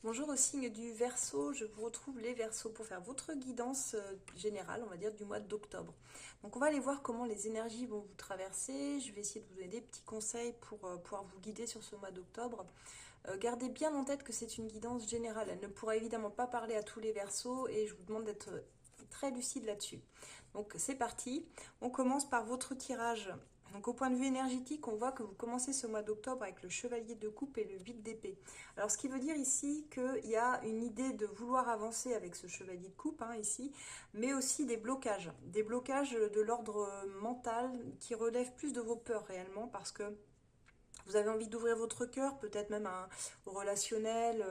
Bonjour au signe du Verseau, je vous retrouve les Verseaux pour faire votre guidance générale, on va dire, du mois d'octobre. Donc on va aller voir comment les énergies vont vous traverser. Je vais essayer de vous donner des petits conseils pour pouvoir vous guider sur ce mois d'octobre. Gardez bien en tête que c'est une guidance générale. Elle ne pourra évidemment pas parler à tous les Verseaux et je vous demande d'être très lucide là-dessus. Donc c'est parti. On commence par votre tirage. Donc au point de vue énergétique, on voit que vous commencez ce mois d'octobre avec le chevalier de coupe et le 8 d'épée. Alors ce qui veut dire ici qu'il y a une idée de vouloir avancer avec ce chevalier de coupe ici, mais aussi des blocages de l'ordre mental qui relèvent plus de vos peurs réellement parce que vous avez envie d'ouvrir votre cœur, peut-être même au relationnel,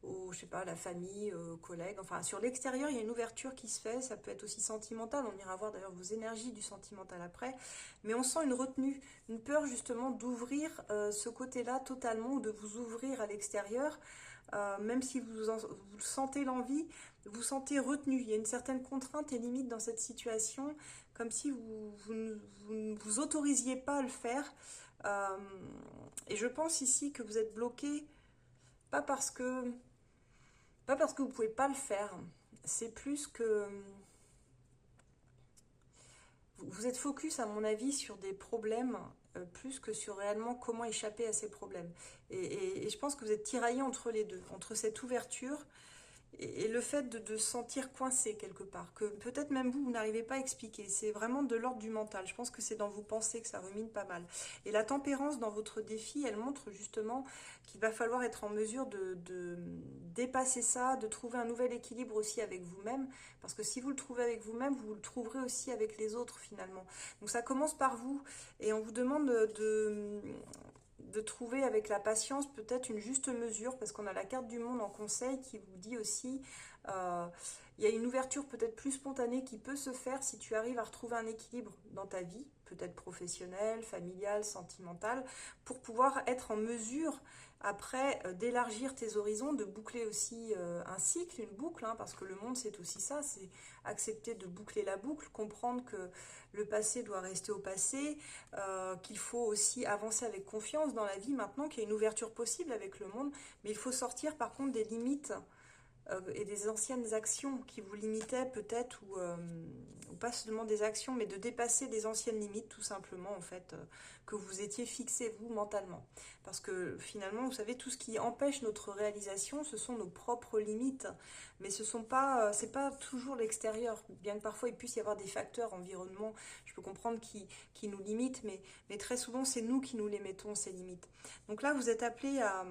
je sais pas, la famille, aux collègues. Enfin, sur l'extérieur, il y a une ouverture qui se fait. Ça peut être aussi sentimental. On ira voir d'ailleurs vos énergies du sentimental après. Mais on sent une retenue, une peur justement d'ouvrir ce côté-là totalement ou de vous ouvrir à l'extérieur. Même si vous sentez l'envie, vous sentez retenu. Il y a une certaine contrainte et limite dans cette situation, comme si vous ne vous autorisiez pas à le faire. Euh, et je pense ici que vous êtes bloqué, pas parce que, pas parce que vous ne pouvez pas le faire, c'est plus que vous êtes focus, à mon avis, sur des problèmes plus que sur réellement comment échapper à ces problèmes. Et je pense que vous êtes tiraillé entre les deux, entre cette ouverture et le fait de se sentir coincé quelque part, que peut-être même vous n'arrivez pas à expliquer. C'est vraiment de l'ordre du mental. Je pense que c'est dans vos pensées que ça rumine pas mal. Et la tempérance dans votre défi, elle montre justement qu'il va falloir être en mesure de dépasser ça, de trouver un nouvel équilibre aussi avec vous-même, parce que si vous le trouvez avec vous-même, vous le trouverez aussi avec les autres finalement. Donc ça commence par vous, et on vous demande de trouver avec la patience peut-être une juste mesure, parce qu'on a la carte du monde en conseil qui vous dit aussi, euh, il y a une ouverture peut-être plus spontanée qui peut se faire si tu arrives à retrouver un équilibre dans ta vie, peut-être professionnelle, familiale, sentimentale, pour pouvoir être en mesure après d'élargir tes horizons, de boucler aussi un cycle, une boucle, parce que le monde c'est aussi ça, c'est accepter de boucler la boucle, comprendre que le passé doit rester au passé, qu'il faut aussi avancer avec confiance dans la vie maintenant, qu'il y a une ouverture possible avec le monde, mais il faut sortir par contre des limites et des anciennes actions qui vous limitaient peut-être, ou pas seulement des actions, mais de dépasser des anciennes limites tout simplement en fait, que vous étiez fixé vous mentalement. Parce que finalement, vous savez, tout ce qui empêche notre réalisation, ce sont nos propres limites, mais ce sont pas, c'est pas toujours l'extérieur, bien que parfois il puisse y avoir des facteurs environnement, je peux comprendre qui nous limitent, mais très souvent c'est nous qui nous les mettons ces limites. Donc là, vous êtes appelé à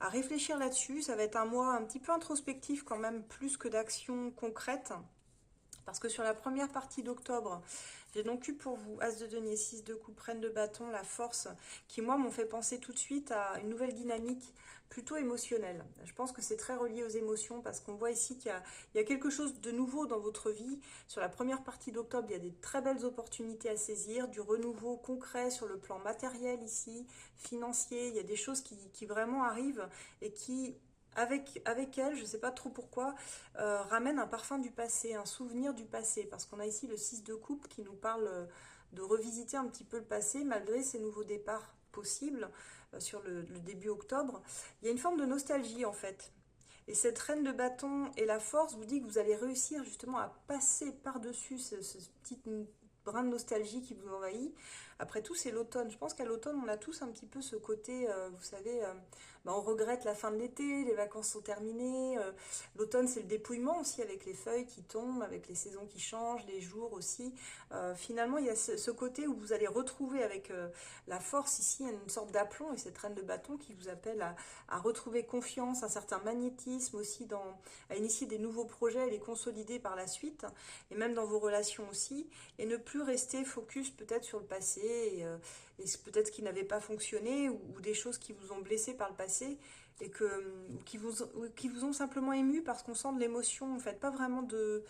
réfléchir là-dessus. Ça va être un mois un petit peu introspectif quand même, plus que d'actions concrètes. Parce que sur la première partie d'octobre, j'ai donc eu pour vous As de denier, 6 de coupe, Reine de bâton, la force, qui moi m'ont fait penser tout de suite à une nouvelle dynamique plutôt émotionnelle. Je pense que c'est très relié aux émotions parce qu'on voit ici qu'il y a quelque chose de nouveau dans votre vie. Sur la première partie d'octobre, il y a des très belles opportunités à saisir, du renouveau concret sur le plan matériel ici, financier. Il y a des choses qui vraiment arrivent et qui avec elle, je ne sais pas trop pourquoi, ramène un parfum du passé, un souvenir du passé, parce qu'on a ici le 6 de coupe qui nous parle de revisiter un petit peu le passé malgré ces nouveaux départs possibles sur le début octobre. Il y a une forme de nostalgie en fait. Et cette reine de bâton et la force vous dit que vous allez réussir justement à passer par-dessus ce petit brin de nostalgie qui vous envahit. Après tout, c'est l'automne. Je pense qu'à l'automne, on a tous un petit peu ce côté, vous savez, on regrette la fin de l'été, les vacances sont terminées. L'automne, c'est le dépouillement aussi avec les feuilles qui tombent, avec les saisons qui changent, les jours aussi. Finalement, il y a ce côté où vous allez retrouver avec la force ici une sorte d'aplomb et cette reine de bâton qui vous appelle à retrouver confiance, un certain magnétisme aussi, à initier des nouveaux projets et les consolider par la suite, et même dans vos relations aussi, et ne plus rester focus peut-être sur le passé et peut-être ce qui n'avait pas fonctionné ou des choses qui vous ont blessé par le passé et qui vous ont simplement ému parce qu'on sent de l'émotion. En fait, pas vraiment de,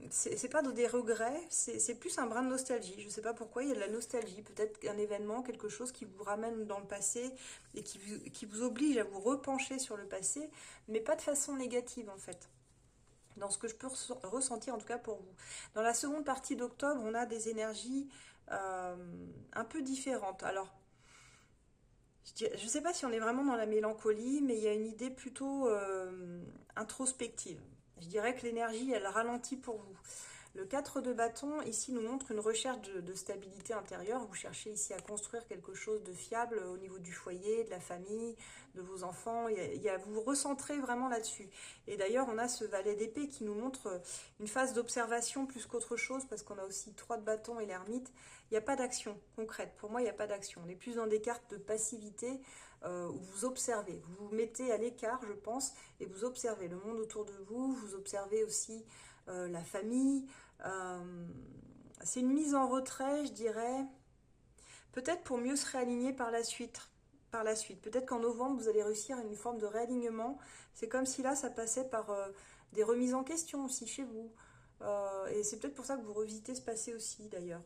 c'est pas des regrets, c'est plus un brin de nostalgie. Je sais pas pourquoi, il y a de la nostalgie, peut-être un événement, quelque chose qui vous ramène dans le passé et qui vous oblige à vous repencher sur le passé, mais pas de façon négative en fait. Dans ce que je peux ressentir en tout cas pour vous. Dans la seconde partie d'octobre, on a des énergies un peu différentes. Alors, Je ne sais pas si on est vraiment dans la mélancolie, mais il y a une idée plutôt introspective. Je dirais que l'énergie, elle ralentit pour vous. Le 4 de bâton, ici, nous montre une recherche de stabilité intérieure. Vous cherchez ici à construire quelque chose de fiable au niveau du foyer, de la famille, de vos enfants. Vous vous recentrez vraiment là-dessus. Et d'ailleurs, on a ce valet d'épée qui nous montre une phase d'observation plus qu'autre chose, parce qu'on a aussi 3 de bâton et l'ermite. Il n'y a pas d'action concrète. Pour moi, il n'y a pas d'action. On est plus dans des cartes de passivité où vous observez. Vous vous mettez à l'écart, je pense, et vous observez le monde autour de vous. Vous observez aussi la famille. Euh, c'est une mise en retrait, je dirais, peut-être pour mieux se réaligner par la suite. Par la suite. Peut-être qu'en novembre, vous allez réussir une forme de réalignement. C'est comme si là, ça passait par des remises en question aussi chez vous. Et c'est peut-être pour ça que vous revisitez ce passé aussi, d'ailleurs.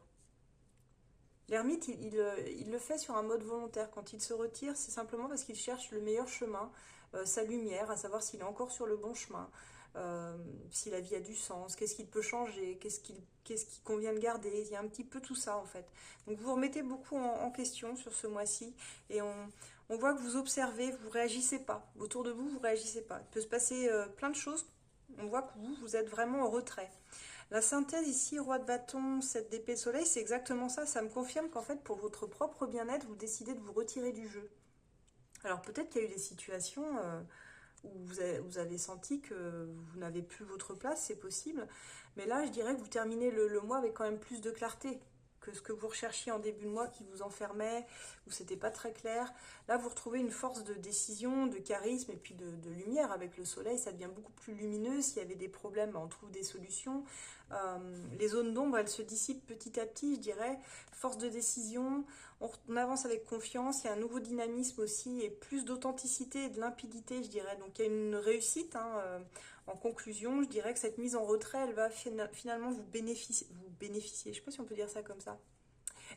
L'ermite, il le fait sur un mode volontaire. Quand il se retire, c'est simplement parce qu'il cherche le meilleur chemin, sa lumière, à savoir s'il est encore sur le bon chemin, si la vie a du sens, qu'est-ce qu'il peut changer, qu'est-ce qu'il convient de garder. Il y a un petit peu tout ça en fait. Donc vous vous remettez beaucoup en question sur ce mois-ci et on voit que vous observez, vous réagissez pas. Autour de vous, vous réagissez pas. Il peut se passer plein de choses. On voit que vous êtes vraiment en retrait. La synthèse ici, roi de bâton, 7 d'épée soleil, c'est exactement ça. Ça me confirme qu'en fait, pour votre propre bien-être, vous décidez de vous retirer du jeu. Alors peut-être qu'il y a eu des situations où vous avez senti que vous n'avez plus votre place, c'est possible. Mais là, je dirais que vous terminez le mois avec quand même plus de clarté que ce que vous recherchiez en début de mois qui vous enfermait, où c'était pas très clair. Là, vous retrouvez une force de décision, de charisme et puis de lumière avec le soleil. Ça devient beaucoup plus lumineux. S'il y avait des problèmes, on trouve des solutions. Les zones d'ombre, elles se dissipent petit à petit, je dirais. Force de décision, on avance avec confiance. Il y a un nouveau dynamisme aussi et plus d'authenticité et de limpidité, je dirais. Donc il y a une réussite. En conclusion, je dirais que cette mise en retrait, elle va finalement vous bénéficier. Je ne sais pas si on peut dire ça comme ça.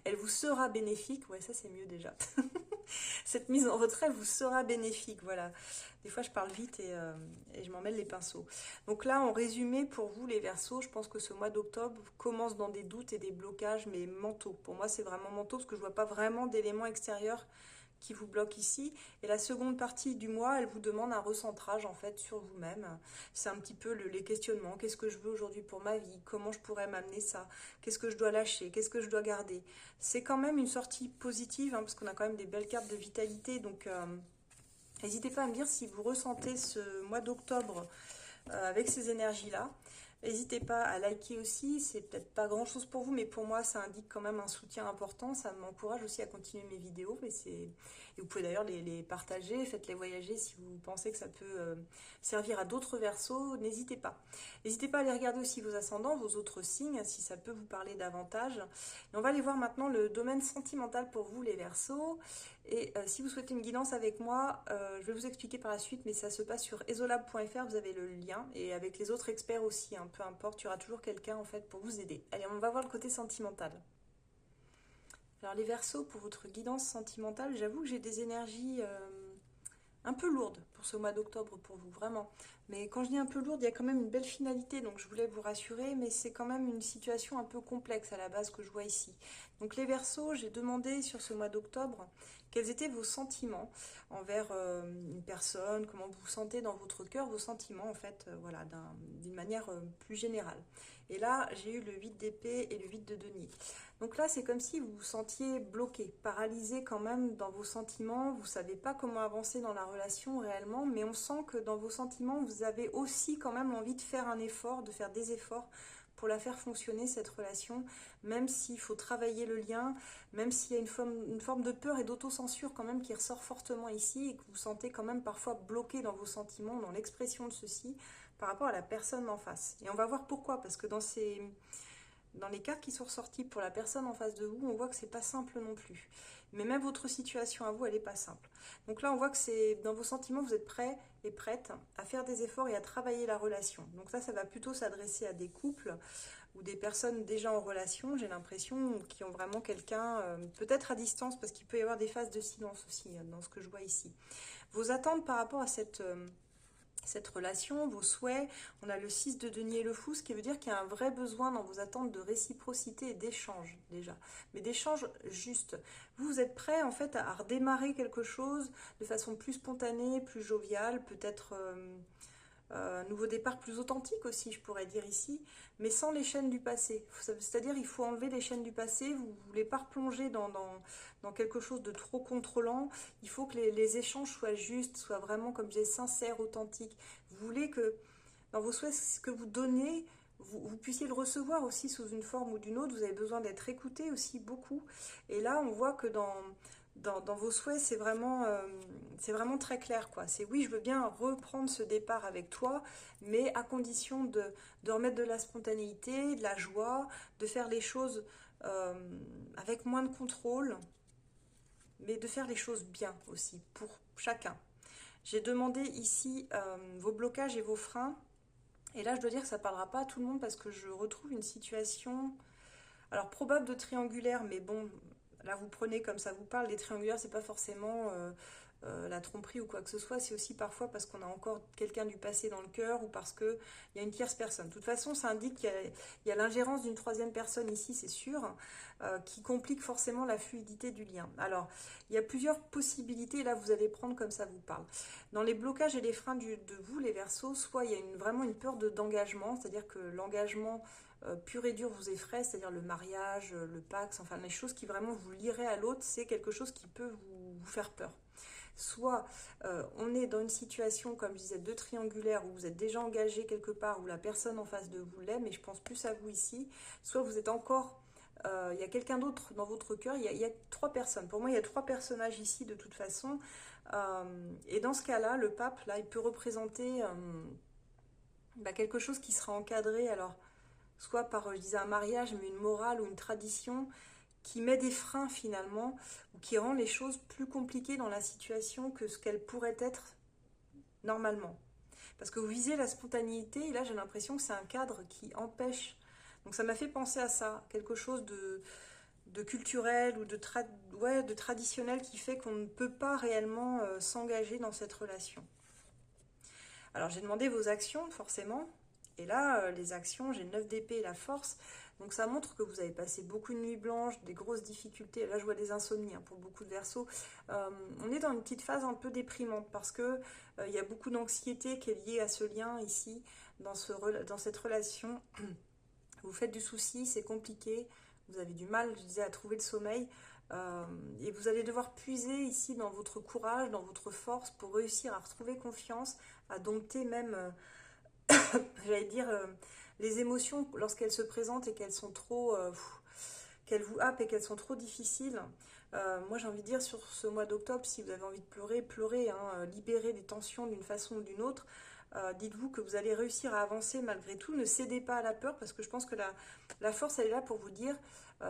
Elle vous sera bénéfique. Ouais, ça c'est mieux déjà. Cette mise en retrait vous sera bénéfique. Voilà. Des fois, je parle vite et je m'en mêle les pinceaux. Donc là, en résumé, pour vous, les Verseaux, je pense que ce mois d'octobre commence dans des doutes et des blocages, mais mentaux. Pour moi, c'est vraiment mentaux parce que je vois pas vraiment d'éléments extérieurs qui vous bloque ici. Et la seconde partie du mois, elle vous demande un recentrage en fait sur vous-même. C'est un petit peu les questionnements. Qu'est-ce que je veux aujourd'hui pour ma vie? Comment je pourrais m'amener ça? Qu'est-ce que je dois lâcher? Qu'est-ce que je dois garder? C'est quand même une sortie positive parce qu'on a quand même des belles cartes de vitalité. Donc n'hésitez pas à me dire si vous ressentez ce mois d'octobre avec ces énergies-là. N'hésitez pas à liker aussi, c'est peut-être pas grand chose pour vous, mais pour moi ça indique quand même un soutien important, ça m'encourage aussi à continuer mes vidéos, et vous pouvez d'ailleurs les partager, faites-les voyager si vous pensez que ça peut servir à d'autres versos, n'hésitez pas. N'hésitez pas à aller regarder aussi vos ascendants, vos autres signes, si ça peut vous parler davantage. Et on va aller voir maintenant le domaine sentimental pour vous les versos, et si vous souhaitez une guidance avec moi, je vais vous expliquer par la suite, mais ça se passe sur esolab.fr, vous avez le lien, et avec les autres experts aussi, hein, peu importe, il y aura toujours quelqu'un en fait pour vous aider. Allez, on va voir le côté sentimental. Alors les Verseaux, pour votre guidance sentimentale, j'avoue que j'ai des énergies un peu lourdes pour ce mois d'octobre pour vous, vraiment. Mais quand je dis un peu lourde, il y a quand même une belle finalité, donc je voulais vous rassurer, mais c'est quand même une situation un peu complexe à la base que je vois ici. Donc les Verseaux, j'ai demandé sur ce mois d'octobre quels étaient vos sentiments envers une personne, comment vous vous sentez dans votre cœur, vos sentiments en fait, voilà, d'une manière plus générale. Et là, j'ai eu le 8 d'épée et le 8 de denier. Donc là, c'est comme si vous vous sentiez bloqué, paralysé quand même dans vos sentiments. Vous ne savez pas comment avancer dans la relation réellement, mais on sent que dans vos sentiments, vous avez aussi quand même envie de faire un effort, de faire des efforts pour la faire fonctionner, cette relation, même s'il faut travailler le lien, même s'il y a une forme de peur et d'autocensure quand même qui ressort fortement ici et que vous sentez quand même parfois bloqué dans vos sentiments, dans l'expression de ceci, par rapport à la personne en face. Et on va voir pourquoi, parce que dans les cartes qui sont ressorties pour la personne en face de vous, on voit que c'est pas simple non plus. Mais même votre situation à vous, elle n'est pas simple. Donc là, on voit que c'est dans vos sentiments, vous êtes prêts et prête à faire des efforts et à travailler la relation. Donc ça va plutôt s'adresser à des couples ou des personnes déjà en relation, j'ai l'impression, qui ont vraiment quelqu'un, peut-être à distance, parce qu'il peut y avoir des phases de silence aussi, dans ce que je vois ici. Vos attentes par rapport à cette relation, vos souhaits. On a le 6 de denier et le fou, ce qui veut dire qu'il y a un vrai besoin dans vos attentes de réciprocité et d'échange déjà, mais d'échange juste. Vous êtes prêt en fait à redémarrer quelque chose de façon plus spontanée, plus joviale, peut-être un nouveau départ plus authentique aussi, je pourrais dire ici, mais sans les chaînes du passé. C'est-à-dire il faut enlever les chaînes du passé, vous ne voulez pas replonger dans quelque chose de trop contrôlant, il faut que les échanges soient justes, soient vraiment, comme je disais, sincères, authentiques. Vous voulez que dans vos souhaits, ce que vous donnez, vous puissiez le recevoir aussi sous une forme ou d'une autre, vous avez besoin d'être écouté aussi beaucoup. Et là, on voit que dans vos souhaits, c'est vraiment très clair, quoi. C'est oui, je veux bien reprendre ce départ avec toi, mais à condition de remettre de la spontanéité, de la joie, de faire les choses euh, avec moins de contrôle, mais de faire les choses bien aussi, pour chacun. J'ai demandé ici vos blocages et vos freins, et là je dois dire que ça ne parlera pas à tout le monde parce que je retrouve une situation, alors probable de triangulaire, mais bon, là vous prenez comme ça vous parle, les triangulaires c'est pas forcément la tromperie ou quoi que ce soit, c'est aussi parfois parce qu'on a encore quelqu'un du passé dans le cœur ou parce qu'il y a une tierce personne. De toute façon, ça indique qu'il y a l'ingérence d'une troisième personne ici, c'est sûr, qui complique forcément la fluidité du lien. Alors, il y a plusieurs possibilités, là vous allez prendre comme ça vous parle. Dans les blocages et les freins de vous, les Verseaux, soit il y a vraiment une peur d'engagement, c'est-à-dire que l'engagement pur et dur vous effraie, c'est-à-dire le mariage, le Pacs, enfin les choses qui vraiment vous lierez à l'autre, c'est quelque chose qui peut vous faire peur. Soit on est dans une situation, comme je disais, de triangulaire, où vous êtes déjà engagé quelque part, où la personne en face de vous l'aime, et je pense plus à vous ici, soit vous êtes encore, il y a quelqu'un d'autre dans votre cœur, il y a trois personnes. Pour moi, il y a trois personnages ici de toute façon. Et dans ce cas-là, le pape, là, il peut représenter quelque chose qui sera encadré, alors soit par, je disais, un mariage, mais une morale ou une tradition qui met des freins finalement, ou qui rend les choses plus compliquées dans la situation que ce qu'elles pourraient être normalement. Parce que vous visez la spontanéité, et là j'ai l'impression que c'est un cadre qui empêche. Donc ça m'a fait penser à ça, quelque chose de culturel ou de traditionnel qui fait qu'on ne peut pas réellement s'engager dans cette relation. Alors j'ai demandé vos actions forcément, et là les actions, j'ai 9 d'épée et la force, donc ça montre que vous avez passé beaucoup de nuits blanches, des grosses difficultés, là je vois des insomnies pour beaucoup de Verseaux. On est dans une petite phase un peu déprimante parce que il y a beaucoup d'anxiété qui est liée à ce lien ici, dans cette relation. Vous faites du souci, c'est compliqué, vous avez du mal, je disais, à trouver le sommeil. Et vous allez devoir puiser ici dans votre courage, dans votre force pour réussir à retrouver confiance, à dompter même, j'allais dire, les émotions lorsqu'elles se présentent et qu'elles sont trop, qu'elles vous happent et qu'elles sont trop difficiles. Moi j'ai envie de dire sur ce mois d'octobre, si vous avez envie de pleurer, pleurez, hein, libérez des tensions d'une façon ou d'une autre. Dites-vous que vous allez réussir à avancer malgré tout. Ne cédez pas à la peur parce que je pense que la force elle est là pour vous dire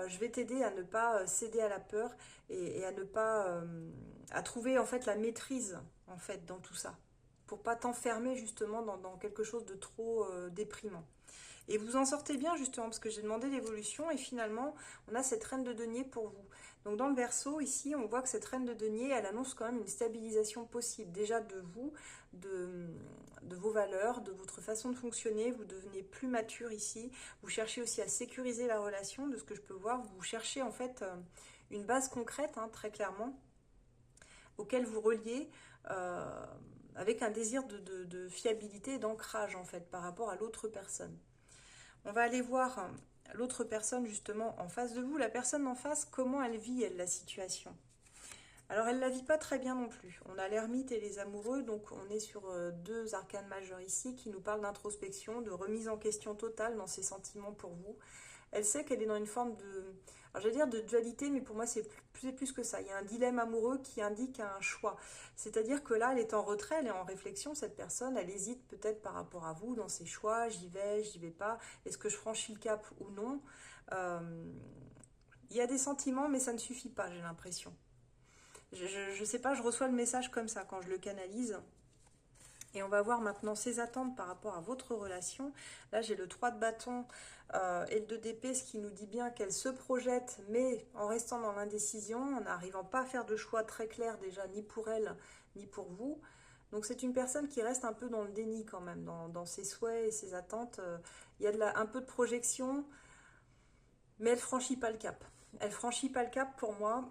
je vais t'aider à ne pas céder à la peur et à ne pas à trouver en fait la maîtrise en fait dans tout ça pour pas t'enfermer justement dans quelque chose de trop déprimant. Et vous en sortez bien justement parce que j'ai demandé l'évolution et finalement on a cette reine de denier pour vous. Donc dans le Verseau ici on voit que cette reine de denier elle annonce quand même une stabilisation possible déjà de vous, de vos valeurs, de votre façon de fonctionner. Vous devenez plus mature ici. Vous cherchez aussi à sécuriser la relation, de ce que je peux voir. Vous cherchez en fait une base concrète hein, très clairement auquel vous reliez avec un désir de fiabilité et d'ancrage en fait par rapport à l'autre personne. On va aller voir l'autre personne justement en face de vous. La personne en face, comment elle vit, elle, la situation. Alors, elle ne la vit pas très bien non plus. On a l'ermite et les amoureux, donc on est sur deux arcanes majeures ici qui nous parlent d'introspection, de remise en question totale dans ses sentiments pour vous. Elle sait qu'elle est dans une forme de, alors j'allais dire de dualité, mais pour moi c'est plus que ça. Il y a un dilemme amoureux qui indique un choix. C'est-à-dire que là, elle est en retrait, elle est en réflexion, cette personne, elle hésite peut-être par rapport à vous dans ses choix, j'y vais pas, est-ce que je franchis le cap ou non. Il y a des sentiments, mais ça ne suffit pas, j'ai l'impression. Je sais pas, je reçois le message comme ça quand je le canalise. Et on va voir maintenant ses attentes par rapport à votre relation. Là, j'ai le 3 de bâton et le 2 d'épée, ce qui nous dit bien qu'elle se projette, mais en restant dans l'indécision, en n'arrivant pas à faire de choix très clairs déjà, ni pour elle, ni pour vous. Donc c'est une personne qui reste un peu dans le déni quand même, dans ses souhaits et ses attentes. Il y a un peu de projection, mais elle franchit pas le cap. Elle franchit pas le cap pour moi,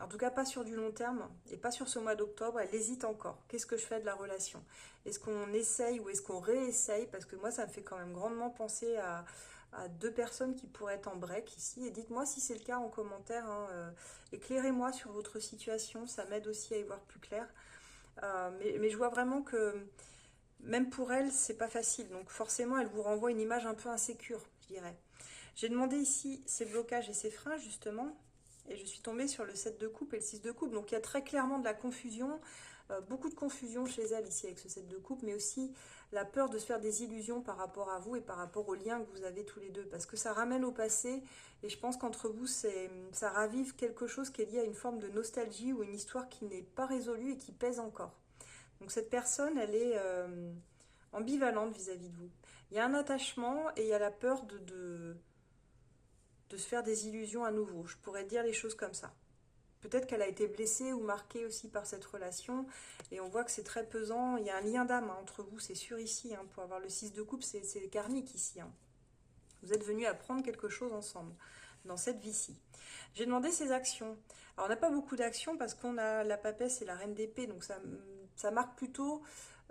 en tout cas pas sur du long terme et pas sur ce mois d'octobre. Elle hésite encore. Qu'est-ce que je fais de la relation? Est-ce qu'on essaye ou est-ce qu'on réessaye? Parce que moi ça me fait quand même grandement penser à deux personnes qui pourraient être en break ici. Et dites-moi si c'est le cas en commentaire, hein. Éclairez-moi sur votre situation, ça m'aide aussi à y voir plus clair. Mais je vois vraiment que même pour elle, c'est pas facile. Donc forcément, elle vous renvoie une image un peu insécure, je dirais. J'ai demandé ici ses blocages et ses freins, justement. Et je suis tombée sur le 7 de coupe et le 6 de coupe. Donc il y a très clairement de la confusion. Beaucoup de confusion chez elle ici avec ce 7 de coupe. Mais aussi la peur de se faire des illusions par rapport à vous et par rapport aux liens que vous avez tous les deux. Parce que ça ramène au passé. Et je pense qu'entre vous, ça ravive quelque chose qui est lié à une forme de nostalgie ou une histoire qui n'est pas résolue et qui pèse encore. Donc cette personne, elle est ambivalente vis-à-vis de vous. Il y a un attachement et il y a la peur de se faire des illusions à nouveau. Je pourrais dire les choses comme ça. Peut-être qu'elle a été blessée ou marquée aussi par cette relation et on voit que c'est très pesant. Il y a un lien d'âme, hein, entre vous, c'est sûr ici. Hein, pour avoir le 6 de coupe, c'est karmique ici. Hein. Vous êtes venus apprendre quelque chose ensemble dans cette vie-ci. J'ai demandé ses actions. Alors on n'a pas beaucoup d'actions parce qu'on a la papesse et la reine d'épée, donc ça marque plutôt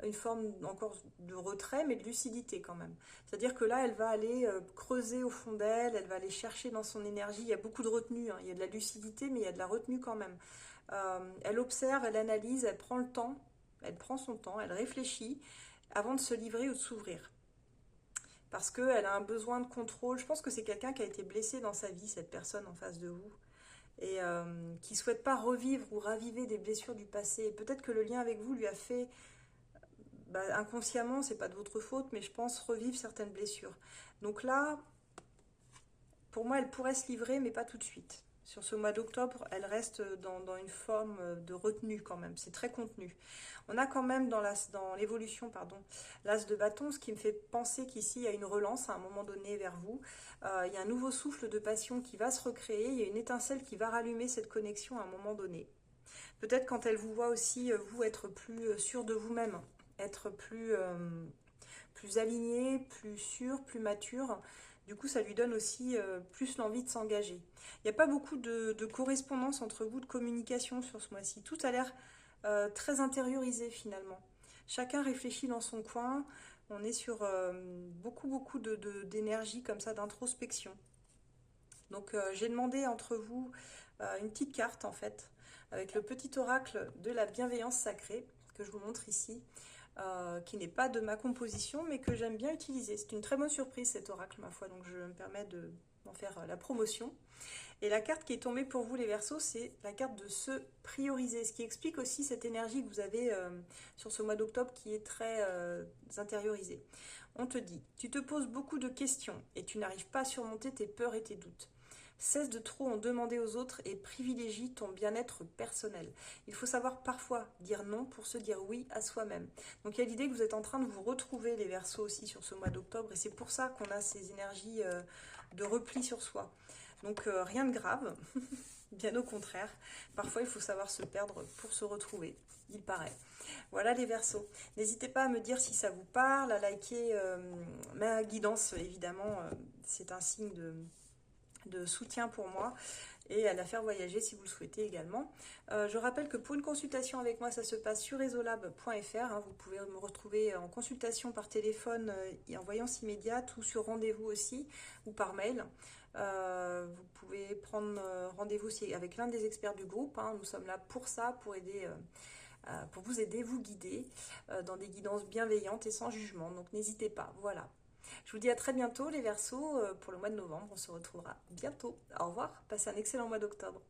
une forme encore de retrait, mais de lucidité quand même. C'est-à-dire que là, elle va aller creuser au fond d'elle, elle va aller chercher dans son énergie. Il y a beaucoup de retenue, hein. Il y a de la lucidité, mais il y a de la retenue quand même. Elle observe, elle analyse, elle prend le temps, elle prend son temps, elle réfléchit avant de se livrer ou de s'ouvrir. Parce qu'elle a un besoin de contrôle. Je pense que c'est quelqu'un qui a été blessé dans sa vie, cette personne en face de vous, et qui ne souhaite pas revivre ou raviver des blessures du passé. Peut-être que le lien avec vous lui a fait, inconsciemment, c'est pas de votre faute, mais je pense revivre certaines blessures. Donc là, pour moi, elle pourrait se livrer, mais pas tout de suite. Sur ce mois d'octobre, elle reste dans une forme de retenue quand même. C'est très contenu. On a quand même dans l'évolution, l'as de bâton, ce qui me fait penser qu'ici, il y a une relance à un moment donné vers vous. Il y a un nouveau souffle de passion qui va se recréer. Il y a une étincelle qui va rallumer cette connexion à un moment donné. Peut-être quand elle vous voit aussi, vous, être plus sûr de vous-même, être plus aligné, plus sûr, plus mature. Du coup, ça lui donne aussi plus l'envie de s'engager. Il n'y a pas beaucoup de correspondance entre vous, de communication sur ce mois-ci. Tout a l'air très intériorisé finalement. Chacun réfléchit dans son coin. On est sur beaucoup d'énergie comme ça, d'introspection. Donc j'ai demandé entre vous une petite carte en fait, avec le petit oracle de la bienveillance sacrée, que je vous montre ici. Qui n'est pas de ma composition, mais que j'aime bien utiliser. C'est une très bonne surprise cet oracle, ma foi, donc je me permets d'en faire la promotion. Et la carte qui est tombée pour vous, les Verseaux, c'est la carte de se prioriser, ce qui explique aussi cette énergie que vous avez sur ce mois d'octobre qui est très intériorisée. On te dit, tu te poses beaucoup de questions et tu n'arrives pas à surmonter tes peurs et tes doutes. Cesse de trop en demander aux autres et privilégie ton bien-être personnel. Il faut savoir parfois dire non pour se dire oui à soi-même. Donc il y a l'idée que vous êtes en train de vous retrouver, les Verseaux, aussi sur ce mois d'octobre, et c'est pour ça qu'on a ces énergies de repli sur soi. Donc rien de grave, bien au contraire. Parfois il faut savoir se perdre pour se retrouver, il paraît. Voilà les Verseaux. N'hésitez pas à me dire si ça vous parle, à liker ma guidance, évidemment, c'est un signe de soutien pour moi et à la faire voyager si vous le souhaitez également. Je rappelle que pour une consultation avec moi, ça se passe sur esolab.fr. Hein, vous pouvez me retrouver en consultation par téléphone et en voyance immédiate ou sur rendez-vous aussi ou par mail. Vous pouvez prendre rendez-vous aussi avec l'un des experts du groupe. Hein, nous sommes là pour ça, pour vous aider, vous guider dans des guidances bienveillantes et sans jugement. Donc n'hésitez pas. Voilà. Je vous dis à très bientôt les Verseaux pour le mois de novembre. On se retrouvera bientôt. Au revoir. Passez un excellent mois d'octobre.